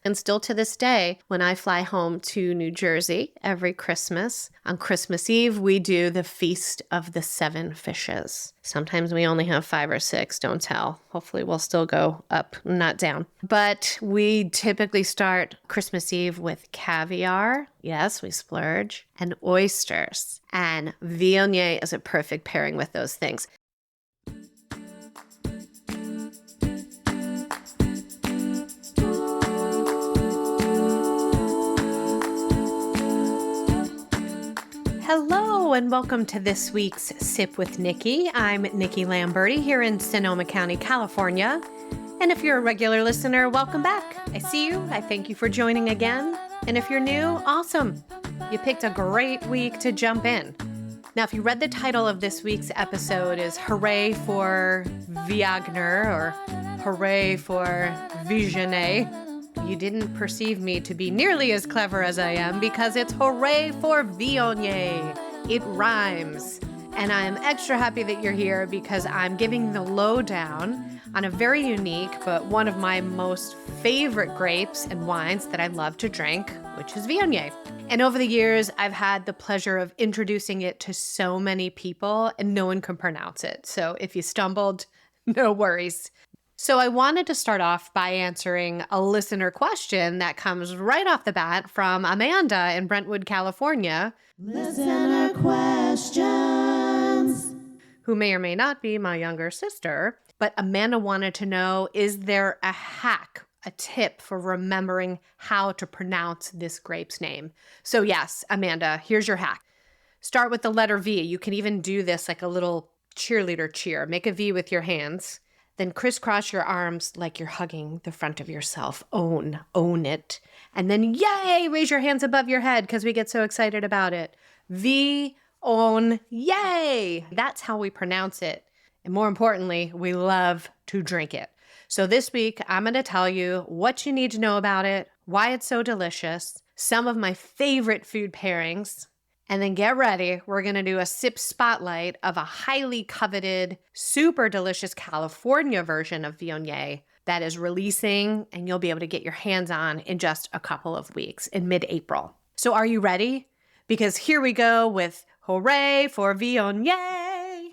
And still to this day, when I fly home to New Jersey every Christmas, on Christmas Eve, we do the Feast of the Seven Fishes. Sometimes we only have 5 or 6, don't tell. Hopefully we'll still go up, not down. But we typically start Christmas Eve with caviar. Yes, we splurge. And oysters. And Viognier is a perfect pairing with those things. Hello and welcome to this week's Sip with Nikki. I'm Nikki Lamberti here in Sonoma County, California. And if you're a regular listener, welcome back. I see you. I thank you for joining again. And if you're new, awesome. You picked a great week to jump in. Now, if you read the title of this week's episode is Hooray for Viognier or Hooray for Viognier, you didn't perceive me to be nearly as clever as I am because it's Hooray for Viognier. It rhymes. And I'm extra happy that you're here because I'm giving the lowdown on a very unique but one of my most favorite grapes and wines that I love to drink, which is Viognier. And over the years, I've had the pleasure of introducing it to so many people and no one can pronounce it. So if you stumbled, no worries. So I wanted to start off by answering a listener question that comes right off the bat from Amanda in Brentwood, California. Listener questions. Who may or may not be my younger sister. But Amanda wanted to know, is there a hack, a tip for remembering how to pronounce this grape's name? So yes, Amanda, here's your hack. Start with the letter V. You can even do this like a little cheerleader cheer. Make a V with your hands. Then crisscross your arms like you're hugging the front of yourself. Own it. And then yay, raise your hands above your head because we get so excited about it. V, own, yay. That's how we pronounce it. And more importantly, we love to drink it. So this week, I'm going to tell you what you need to know about it, why it's so delicious, some of my favorite food pairings, and then get ready. We're going to do a sip spotlight of a highly coveted, super delicious California version of Viognier that is releasing and you'll be able to get your hands on in just a couple of weeks in mid-April. So are you ready? Because here we go with Hooray for Viognier.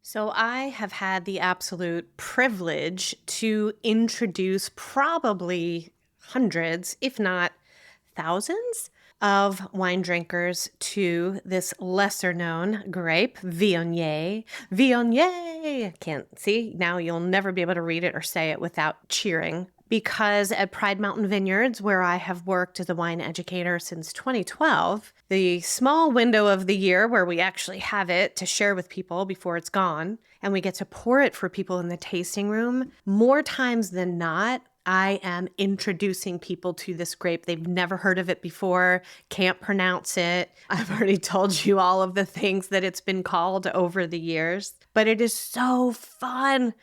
So I have had the absolute privilege to introduce probably hundreds, if not thousands, of wine drinkers to this lesser-known grape, Viognier. Viognier! Can't see. Now you'll never be able to read it or say it without cheering. Because at Pride Mountain Vineyards, where I have worked as a wine educator since 2012, the small window of the year where we actually have it to share with people before it's gone, and we get to pour it for people in the tasting room, more times than not, I am introducing people to this grape. They've never heard of it before, can't pronounce it. I've already told you all of the things that it's been called over the years, but it is so fun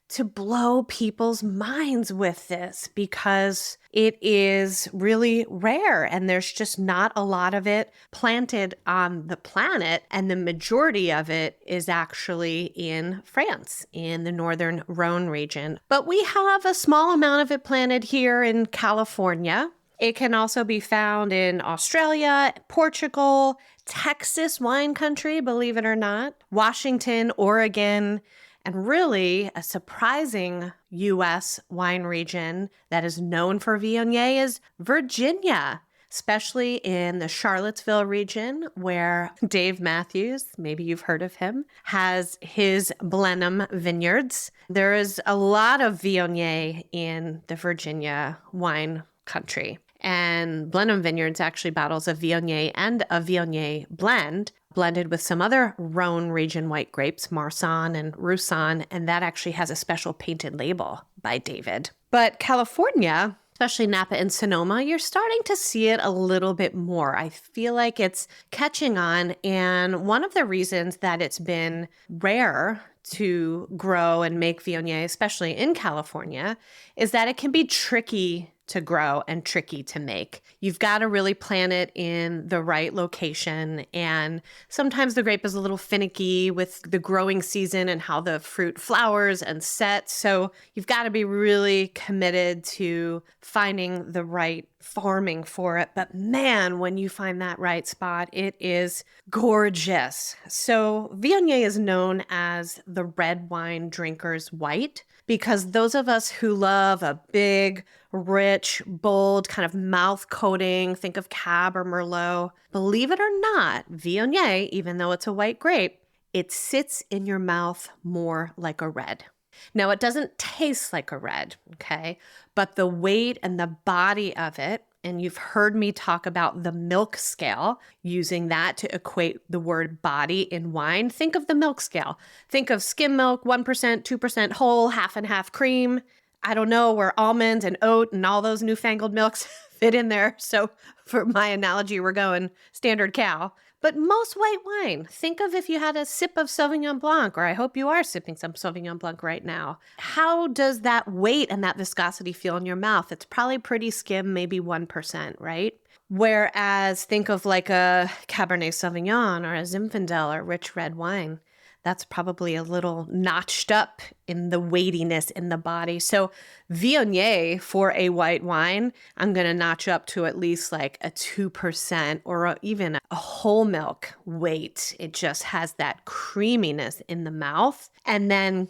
to blow people's minds with this because it is really rare and there's just not a lot of it planted on the planet. And the majority of it is actually in France, in the northern Rhone region. But we have a small amount of it planted here in California. It can also be found in Australia, Portugal, Texas wine country, believe it or not, Washington, Oregon, and really, a surprising U.S. wine region that is known for Viognier is Virginia, especially in the Charlottesville region where Dave Matthews, maybe you've heard of him, has his Blenheim vineyards. There is a lot of Viognier in the Virginia wine country. And Blenheim Vineyards actually bottles a Viognier and a Viognier blend, blended with some other Rhone region white grapes, Marsanne and Roussanne, and that actually has a special painted label by David. But California, especially Napa and Sonoma, you're starting to see it a little bit more. I feel like it's catching on, and one of the reasons that it's been rare to grow and make Viognier, especially in California, is that it can be tricky to grow and tricky to make. You've got to really plant it in the right location. And sometimes the grape is a little finicky with the growing season and how the fruit flowers and sets. So you've got to be really committed to finding the right farming for it. But man, when you find that right spot, it is gorgeous. So Viognier is known as the red wine drinker's white because those of us who love a big, rich, bold kind of mouth coating, think of Cab or Merlot. Believe it or not, Viognier, even though it's a white grape, it sits in your mouth more like a red. Now, it doesn't taste like a red, okay? But the weight and the body of it, and you've heard me talk about the milk scale, using that to equate the word body in wine. Think of the milk scale. Think of skim milk, 1%, 2% whole, half and half cream. I don't know where almond and oat and all those newfangled milks fit in there. So for my analogy, we're going standard cow. But most white wine, think of if you had a sip of Sauvignon Blanc, or I hope you are sipping some Sauvignon Blanc right now. How does that weight and that viscosity feel in your mouth? It's probably pretty skim, maybe 1%, right? Whereas think of like a Cabernet Sauvignon or a Zinfandel or rich red wine. That's probably a little notched up in the weightiness in the body. So Viognier for a white wine, I'm going to notch up to at least like a 2% or even a whole milk weight. It just has that creaminess in the mouth. And then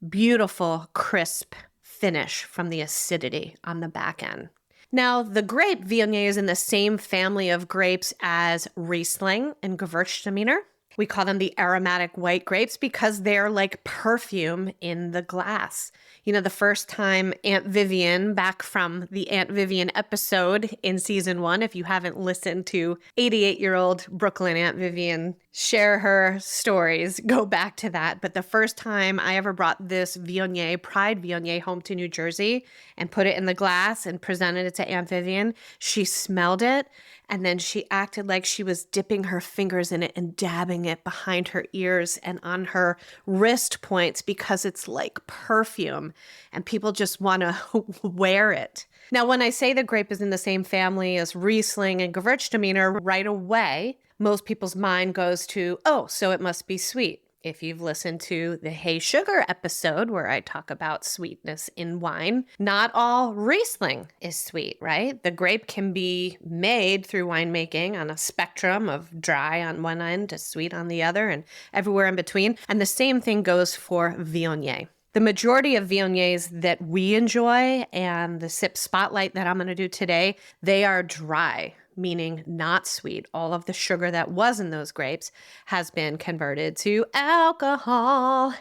beautiful, crisp finish from the acidity on the back end. Now, the grape Viognier is in the same family of grapes as Riesling and Gewürztraminer. We call them the aromatic white grapes because they're like perfume in the glass. You know, the first time Aunt Vivian, back from the Aunt Vivian episode in season 1, if you haven't listened to 88-year-old Brooklyn Aunt Vivian share her stories, go back to that. But the first time I ever brought this Viognier, Pride Viognier, home to New Jersey and put it in the glass and presented it to Aunt Vivian, she smelled it. And then she acted like she was dipping her fingers in it and dabbing it behind her ears and on her wrist points because it's like perfume and people just want to wear it. Now, when I say the grape is in the same family as Riesling and Gewürztraminer, right away, most people's mind goes to, oh, so it must be sweet. If you've listened to the Hey Sugar episode where I talk about sweetness in wine, not all Riesling is sweet, right? The grape can be made through winemaking on a spectrum of dry on one end to sweet on the other and everywhere in between. And the same thing goes for Viognier. The majority of Viogniers that we enjoy and the sip spotlight that I'm going to do today, they are dry, meaning not sweet. All of the sugar that was in those grapes has been converted to alcohol,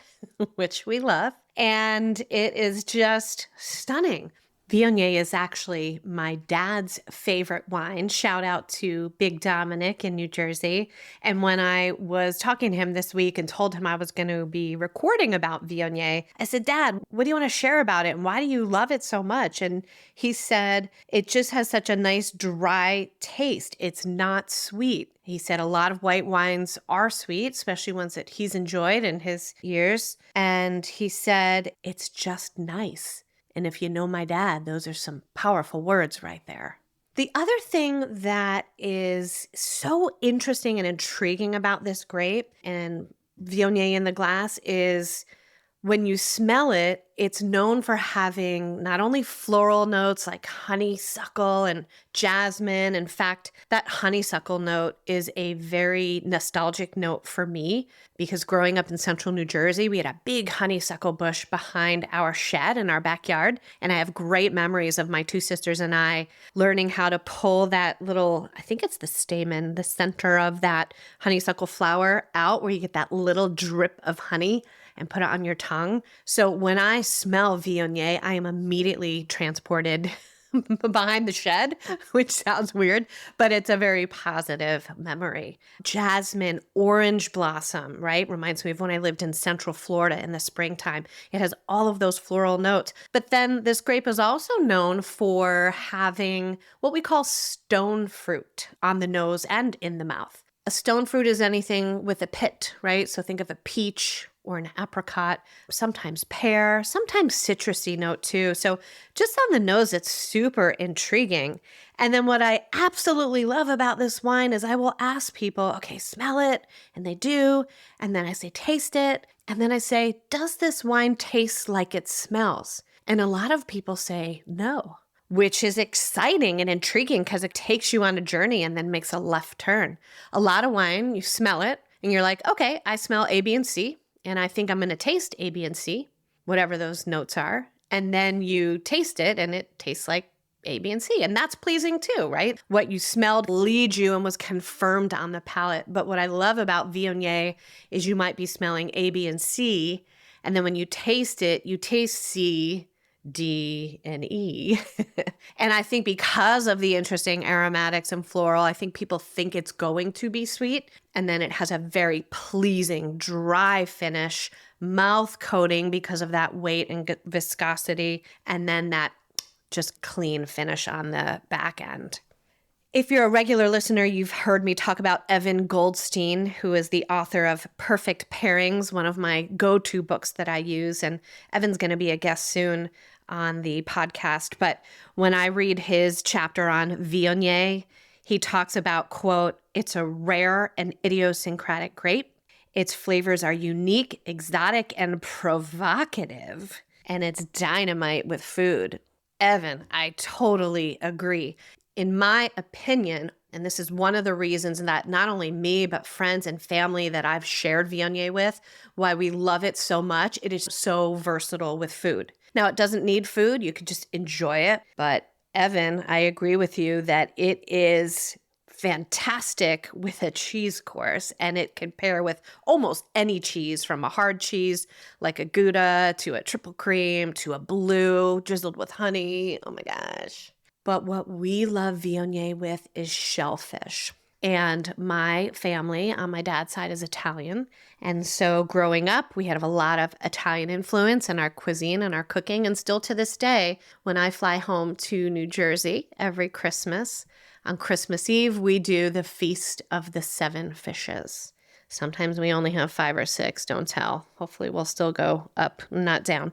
which we love. And it is just stunning. Viognier is actually my dad's favorite wine. Shout out to Big Dominic in New Jersey. And when I was talking to him this week and told him I was going to be recording about Viognier, I said, Dad, what do you want to share about it? And why do you love it so much? And he said, it just has such a nice dry taste. It's not sweet. He said a lot of white wines are sweet, especially ones that he's enjoyed in his years. And he said, it's just nice. And if you know my dad, those are some powerful words right there. The other thing that is so interesting and intriguing about this grape and Viognier in the glass is when you smell it, it's known for having not only floral notes like honeysuckle and jasmine. In fact, that honeysuckle note is a very nostalgic note for me because growing up in central New Jersey, we had a big honeysuckle bush behind our shed in our backyard. And I have great memories of my two sisters and I learning how to pull that little, I think it's the stamen, the center of that honeysuckle flower out where you get that little drip of honey and put it on your tongue. So when I smell Viognier, I am immediately transported behind the shed, which sounds weird, but it's a very positive memory. Jasmine, orange blossom, right? Reminds me of when I lived in Central Florida in the springtime. It has all of those floral notes. But then this grape is also known for having what we call stone fruit on the nose and in the mouth. A stone fruit is anything with a pit, right? So think of a peach or an apricot, sometimes pear, sometimes citrusy note too. So just on the nose, it's super intriguing. And then what I absolutely love about this wine is I will ask people, okay, smell it. And they do. And then I say, taste it. And then I say, does this wine taste like it smells? And a lot of people say no, which is exciting and intriguing because it takes you on a journey and then makes a left turn. A lot of wine, you smell it and you're like, okay, I smell A, B, and C, and I think I'm going to taste A, B, and C, whatever those notes are. And then you taste it and it tastes like A, B, and C. And that's pleasing too, right? What you smelled leads you and was confirmed on the palate. But what I love about Viognier is you might be smelling A, B, and C. And then when you taste it, you taste C, D, and E. And I think because of the interesting aromatics and floral, I think people think it's going to be sweet. And then it has a very pleasing, dry finish, mouth coating because of that weight and viscosity. And then that just clean finish on the back end. If you're a regular listener, you've heard me talk about Evan Goldstein, who is the author of Perfect Pairings, one of my go-to books that I use. And Evan's going to be a guest soon on the podcast. But when I read his chapter on Viognier, he talks about, quote, it's a rare and idiosyncratic grape. Its flavors are unique, exotic, and provocative. And it's dynamite with food. Evan, I totally agree. In my opinion, and this is one of the reasons that not only me, but friends and family that I've shared Viognier with, why we love it so much, it is so versatile with food. Now, it doesn't need food. You could just enjoy it. But Evan, I agree with you that it is fantastic with a cheese course, and it can pair with almost any cheese, from a hard cheese like a Gouda to a triple cream to a blue drizzled with honey. Oh my gosh. But what we love Viognier with is shellfish. And my family on my dad's side is Italian. And so growing up, we had a lot of Italian influence in our cuisine and our cooking. And still to this day, when I fly home to New Jersey every Christmas, on Christmas Eve, we do the Feast of the Seven Fishes. Sometimes we only have 5 or 6, don't tell. Hopefully we'll still go up, not down.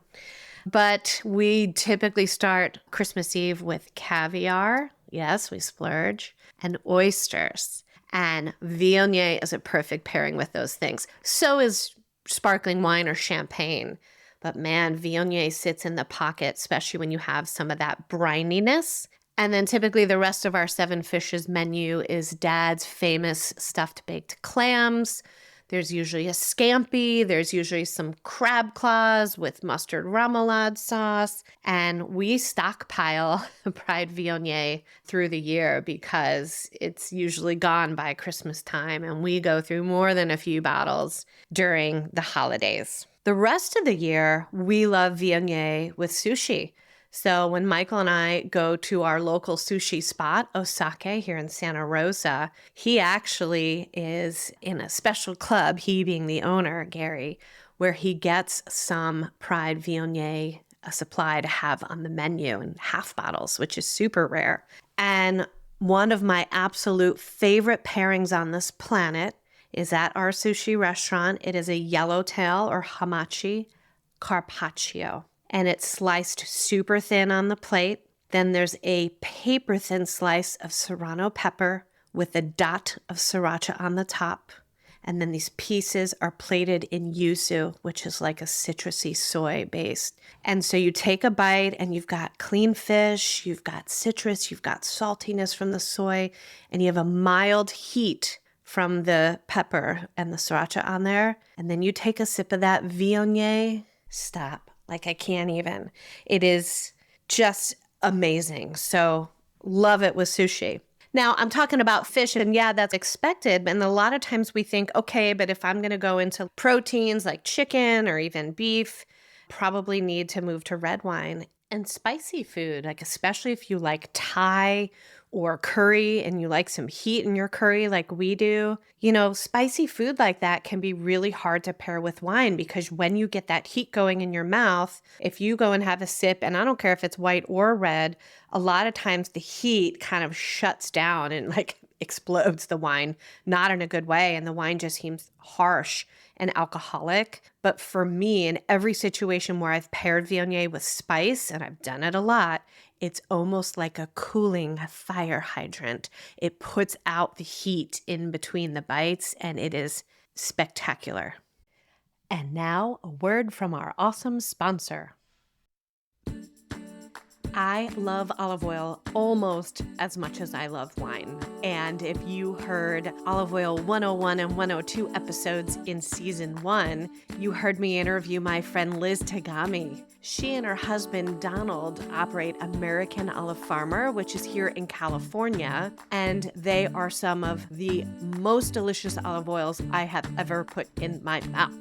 But we typically start Christmas Eve with caviar. Yes, we splurge. And oysters. And Viognier is a perfect pairing with those things. So is sparkling wine or champagne. But man, Viognier sits in the pocket, especially when you have some of that brininess. And then typically the rest of our 7 fishes menu is Dad's famous stuffed baked clams. There's usually a scampi. There's usually some crab claws with mustard remoulade sauce. And we stockpile Pride Viognier through the year because it's usually gone by Christmas time. And we go through more than a few bottles during the holidays. The rest of the year, we love Viognier with sushi. So when Michael and I go to our local sushi spot, Osake, here in Santa Rosa, he actually is in a special club, he being the owner, Gary, where he gets some Pride Viognier supply to have on the menu in half bottles, which is super rare. And one of my absolute favorite pairings on this planet is at our sushi restaurant. It is a yellowtail or hamachi carpaccio. And it's sliced super thin on the plate. Then there's a paper thin slice of serrano pepper with a dot of sriracha on the top. And then these pieces are plated in yuzu, which is like a citrusy soy based. And so you take a bite and you've got clean fish, you've got citrus, you've got saltiness from the soy, and you have a mild heat from the pepper and the sriracha on there. And then you take a sip of that Viognier. Stop. Like I can't even. It is just amazing. So love it with sushi. Now I'm talking about fish, and yeah, that's expected. And a lot of times we think, okay, but if I'm going to go into proteins like chicken or even beef, probably need to move to red wine and spicy food, like especially if you like Thai or curry and you like some heat in your curry like we do. You know, spicy food like that can be really hard to pair with wine because when you get that heat going in your mouth, if you go and have a sip, and I don't care if it's white or red, a lot of times the heat kind of shuts down and like explodes the wine, not in a good way. And the wine just seems harsh an alcoholic. But for me, in every situation where I've paired Viognier with spice, and I've done it a lot, it's almost like a cooling fire hydrant. It puts out the heat in between the bites, and it is spectacular. And now, a word from our awesome sponsor. I love olive oil almost as much as I love wine. And if you heard Olive Oil 101 and 102 episodes in season 1, you heard me interview my friend Liz Tagami. She and her husband Donald operate American Olive Farmer, which is here in California, and they are some of the most delicious olive oils I have ever put in my mouth.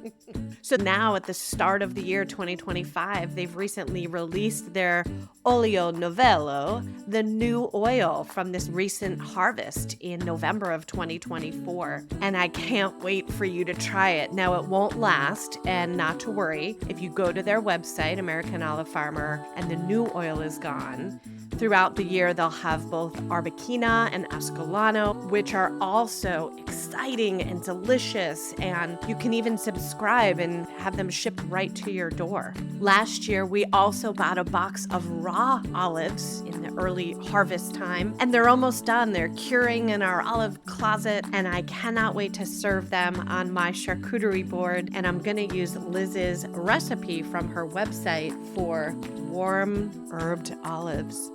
So now at the start of the year 2025, they've recently released their Olio Novello, the new oil from this recent harvest in November of 2024. And I can't wait for you to try it. Now, it won't last, and not to worry. If you go to their website, American Olive Farmer, and the new oil is gone, throughout the year, they'll have both Arbequina and Ascolano, which are also exciting and delicious, and you can even subscribe and have them shipped right to your door. Last year, we also bought a box of raw olives in the early harvest time, and they're almost done. They're curing in our olive closet, and I cannot wait to serve them on my charcuterie board, and I'm going to use Liz's recipe from her website for warm herbed olives.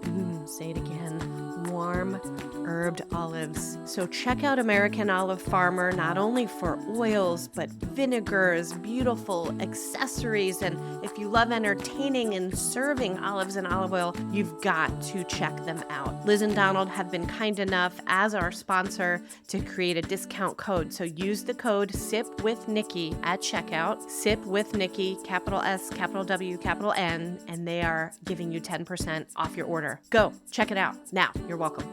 Say it again, warm herbed olives. So check out American Olive Farmer, not only for oils, but vinegars, beautiful accessories. And if you love entertaining and serving olives and olive oil, you've got to check them out. Liz and Donald have been kind enough as our sponsor to create a discount code. So use the code SIPWithNikki at checkout, SIPWithNikki, capital S, capital W, capital N, and they are giving you 10% off your order. Go, check it out now. You're welcome.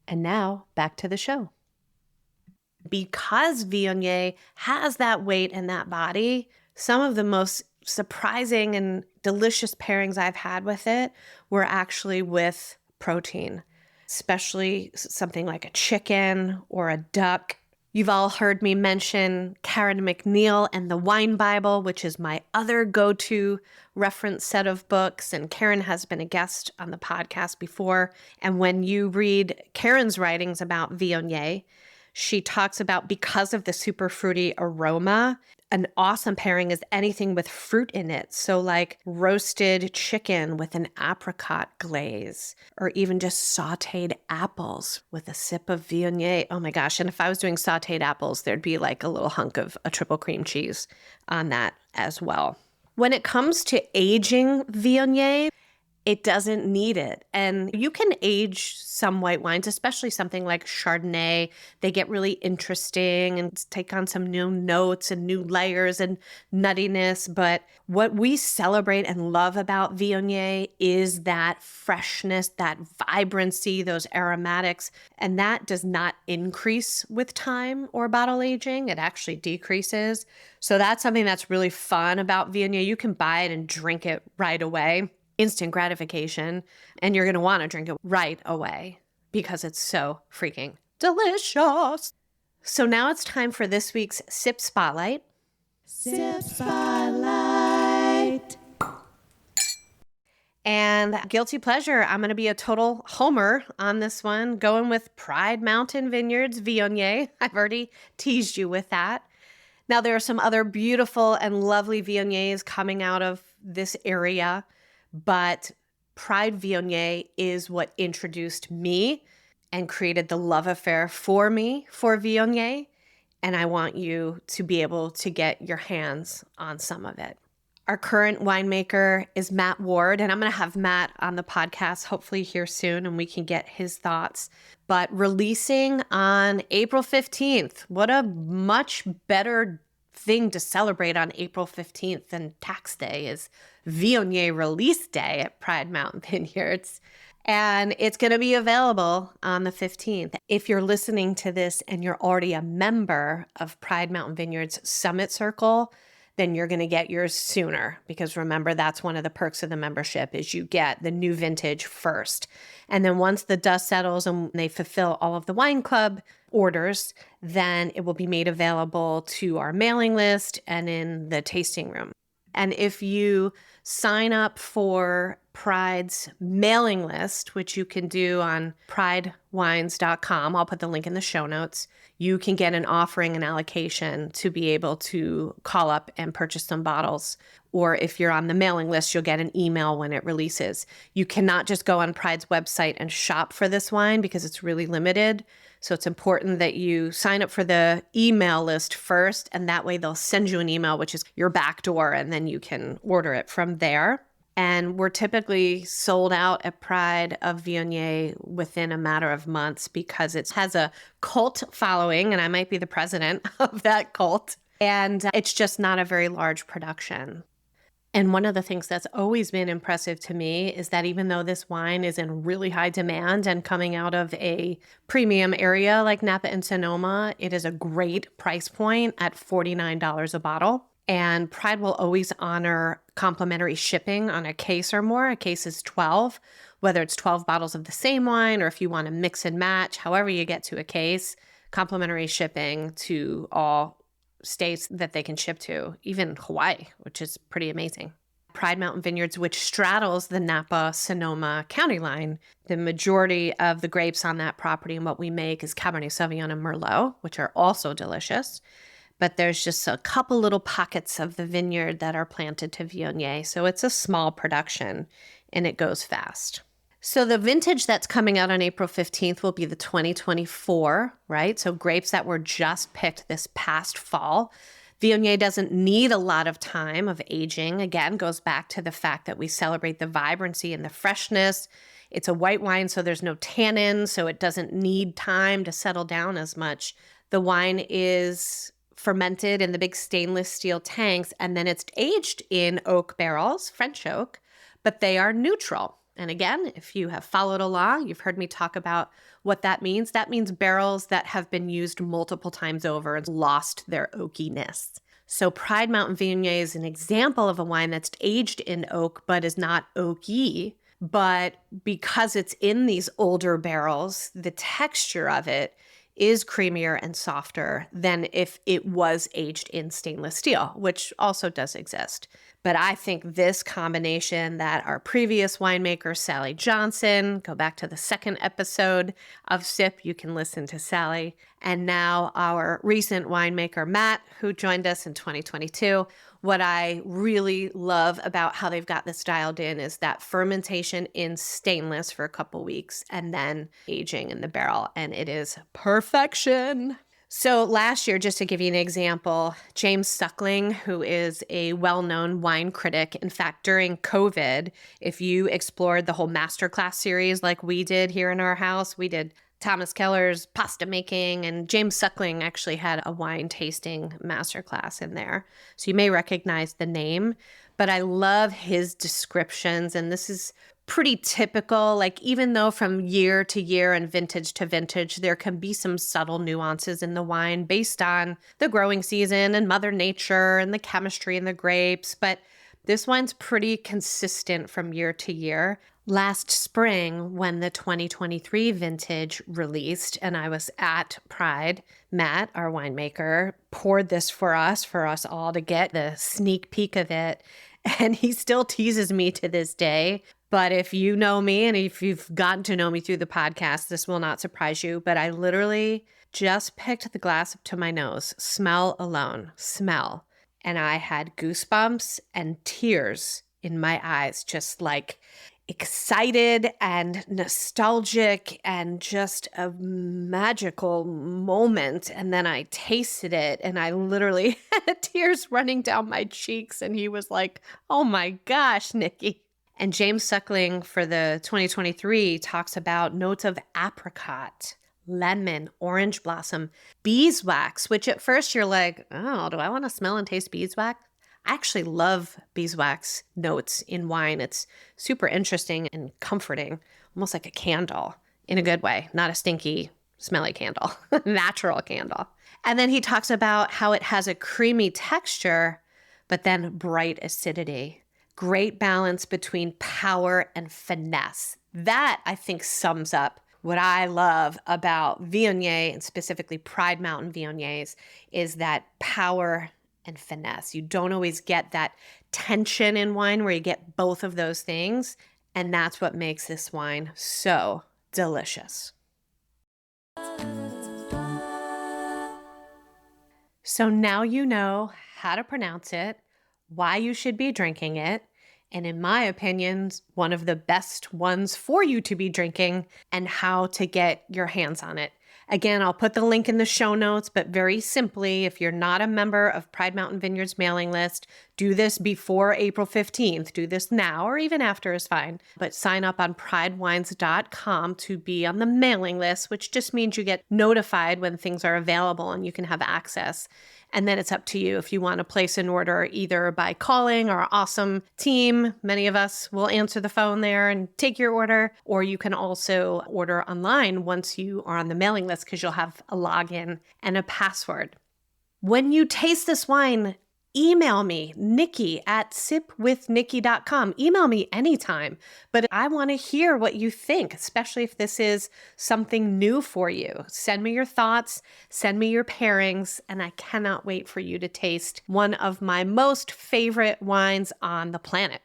And now, back to the show. Because Viognier has that weight and that body, some of the most surprising and delicious pairings I've had with it were actually with protein, especially something like a chicken or a duck. You've all heard me mention Karen McNeil and the Wine Bible, which is my other go-to reference set of books. And Karen has been a guest on the podcast before. And when you read Karen's writings about Viognier, she talks about, because of the super fruity aroma, an awesome pairing is anything with fruit in it. So like roasted chicken with an apricot glaze, or even just sauteed apples with a sip of Viognier. Oh my gosh. And if I was doing sauteed apples, there'd be like a little hunk of a triple cream cheese on that as well. When it comes to aging Viognier, it doesn't need it. And you can age some white wines, especially something like Chardonnay. They get really interesting and take on some new notes and new layers and nuttiness. But what we celebrate and love about Viognier is that freshness, that vibrancy, those aromatics. And that does not increase with time or bottle aging. It actually decreases. So that's something that's really fun about Viognier. You can buy it and drink it right away. Instant gratification, and you're going to want to drink it right away because it's so freaking delicious. So now it's time for this week's Sip Spotlight. Sip Spotlight. And guilty pleasure, I'm going to be a total homer on this one, going with Pride Mountain Vineyards Viognier. I've already teased you with that. Now, there are some other beautiful and lovely Viogniers coming out of this area, but Pride Viognier is what introduced me and created the love affair for me for Viognier, and I want you to be able to get your hands on some of it. Our current winemaker is Matt Ward, and I'm going to have Matt on the podcast hopefully here soon, and we can get his thoughts. But releasing on April 15th, what a much better thing to celebrate on April 15th than Tax Day is Viognier release day at Pride Mountain Vineyards. And it's going to be available on the 15th. If you're listening to this and you're already a member of Pride Mountain Vineyards Summit Circle, then you're going to get yours sooner, because remember, that's one of the perks of the membership is you get the new vintage first. And then once the dust settles and they fulfill all of the wine club orders, then it will be made available to our mailing list and in the tasting room. And if you sign up for Pride's mailing list, which you can do on pridewines.com, I'll put the link in the show notes, you can get an offering and allocation to be able to call up and purchase some bottles. Or if you're on the mailing list, you'll get an email when it releases. You cannot just go on Pride's website and shop for this wine because it's really limited. So it's important that you sign up for the email list first, and that way they'll send you an email, which is your back door, and then you can order it from there. And we're typically sold out at Pride of Viognier within a matter of months because it has a cult following, and I might be the president of that cult. And it's just not a very large production. And one of the things that's always been impressive to me is that even though this wine is in really high demand and coming out of a premium area like Napa and Sonoma, it is a great price point at $49 a bottle. And Pride will always honor complimentary shipping on a case or more. A case is 12, whether it's 12 bottles of the same wine or if you want to mix and match, however you get to a case, complimentary shipping to all states that they can ship to, even Hawaii, which is pretty amazing. Pride Mountain Vineyards, which straddles the Napa-Sonoma county line, the majority of the grapes on that property and what we make is Cabernet Sauvignon and Merlot, which are also delicious. But there's just a couple little pockets of the vineyard that are planted to Viognier. So it's a small production and it goes fast. So the vintage that's coming out on April 15th will be the 2024, right? So grapes that were just picked this past fall. Viognier doesn't need a lot of time of aging. Again, goes back to the fact that we celebrate the vibrancy and the freshness. It's a white wine, so there's no tannin, so it doesn't need time to settle down as much. The wine is fermented in the big stainless steel tanks, and then it's aged in oak barrels, French oak, but they are neutral. And again, if you have followed along, you've heard me talk about what that means. That means barrels that have been used multiple times over and lost their oakiness. So Pride Mountain Viognier is an example of a wine that's aged in oak but is not oaky. But because it's in these older barrels, the texture of it is creamier and softer than if it was aged in stainless steel, which also does exist. But I think this combination that our previous winemaker, Sally Johnson, go back to the second episode of SIP, you can listen to Sally, and now our recent winemaker, Matt, who joined us in 2022, what I really love about how they've got this dialed in is that fermentation in stainless for a couple weeks and then aging in the barrel, and it is perfection. So last year, just to give you an example, James Suckling, who is a well-known wine critic, in fact, during COVID, if you explored the whole masterclass series like we did here in our house, we did Thomas Keller's pasta making, and James Suckling actually had a wine tasting masterclass in there. So you may recognize the name, but I love his descriptions, and this is pretty typical. Like, even though from year to year and vintage to vintage, there can be some subtle nuances in the wine based on the growing season and Mother Nature and the chemistry in the grapes. But this wine's pretty consistent from year to year. Last spring, when the 2023 vintage released and I was at Pride, Matt, our winemaker, poured this for us all to get the sneak peek of it. And he still teases me to this day. But if you know me and if you've gotten to know me through the podcast, this will not surprise you. But I literally just picked the glass up to my nose, smell alone, smell. And I had goosebumps and tears in my eyes, just like excited and nostalgic and just a magical moment. And then I tasted it and I literally had tears running down my cheeks. And he was like, "Oh my gosh, Nikki." And James Suckling for the 2023 talks about notes of apricot, lemon, orange blossom, beeswax, which at first you're like, oh, do I want to smell and taste beeswax? I actually love beeswax notes in wine. It's super interesting and comforting, almost like a candle in a good way, not a stinky, smelly candle, natural candle. And then he talks about how it has a creamy texture, but then bright acidity. Great balance between power and finesse. That, I think, sums up What I love about Viognier, and specifically Pride Mountain Viogniers, is that power and finesse. You don't always get that tension in wine where you get both of those things. And that's what makes this wine so delicious. So now you know how to pronounce it, why you should be drinking it, and in my opinion, one of the best ones for you to be drinking, and how to get your hands on it. Again, I'll put the link in the show notes, but very simply, if you're not a member of Pride Mountain Vineyards mailing list, do this before April 15th. Do this now or even after is fine. But sign up on pridewines.com to be on the mailing list, which just means you get notified when things are available and you can have access. And then it's up to you if you want to place an order either by calling our awesome team. Many of us will answer the phone there and take your order, or you can also order online once you are on the mailing list because you'll have a login and a password. When you taste this wine, email me, Nikki at sipwithnikki.com. Email me anytime, but I want to hear what you think, especially if this is something new for you. Send me your thoughts, send me your pairings, and I cannot wait for you to taste one of my most favorite wines on the planet.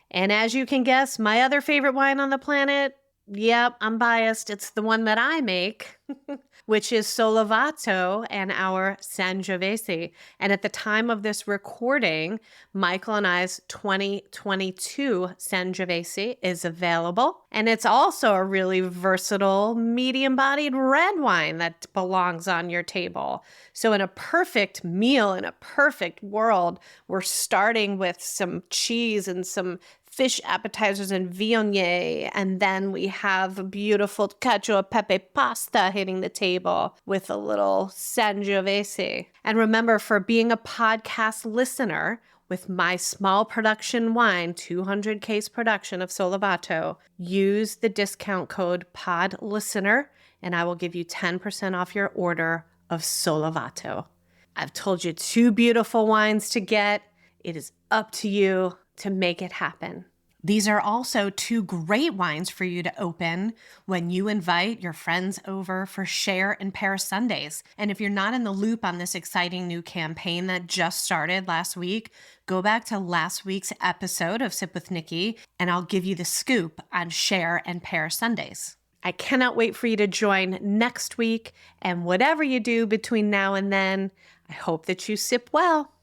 And as you can guess, my other favorite wine on the planet, yep, I'm biased. It's the one that I make, which is Solvato and our Sangiovese. And at the time of this recording, Michael and I's 2022 Sangiovese is available. And it's also a really versatile, medium-bodied red wine that belongs on your table. So in a perfect meal, in a perfect world, we're starting with some cheese and some fish appetizers and Viognier, and then we have a beautiful cacio e pepe pasta hitting the table with a little Sangiovese. And remember, for being a podcast listener, with my small production wine, 200 case production of Solvato, use the discount code PODLISTENER, and I will give you 10% off your order of Solvato. I've told you 2 beautiful wines to get. It is up to you to make it happen. These are also 2 great wines for you to open when you invite your friends over for Share and Pair Sundays. And if you're not in the loop on this exciting new campaign that just started last week, go back to last week's episode of Sip with Nikki, and I'll give you the scoop on Share and Pair Sundays. I cannot wait for you to join next week, and whatever you do between now and then, I hope that you sip well.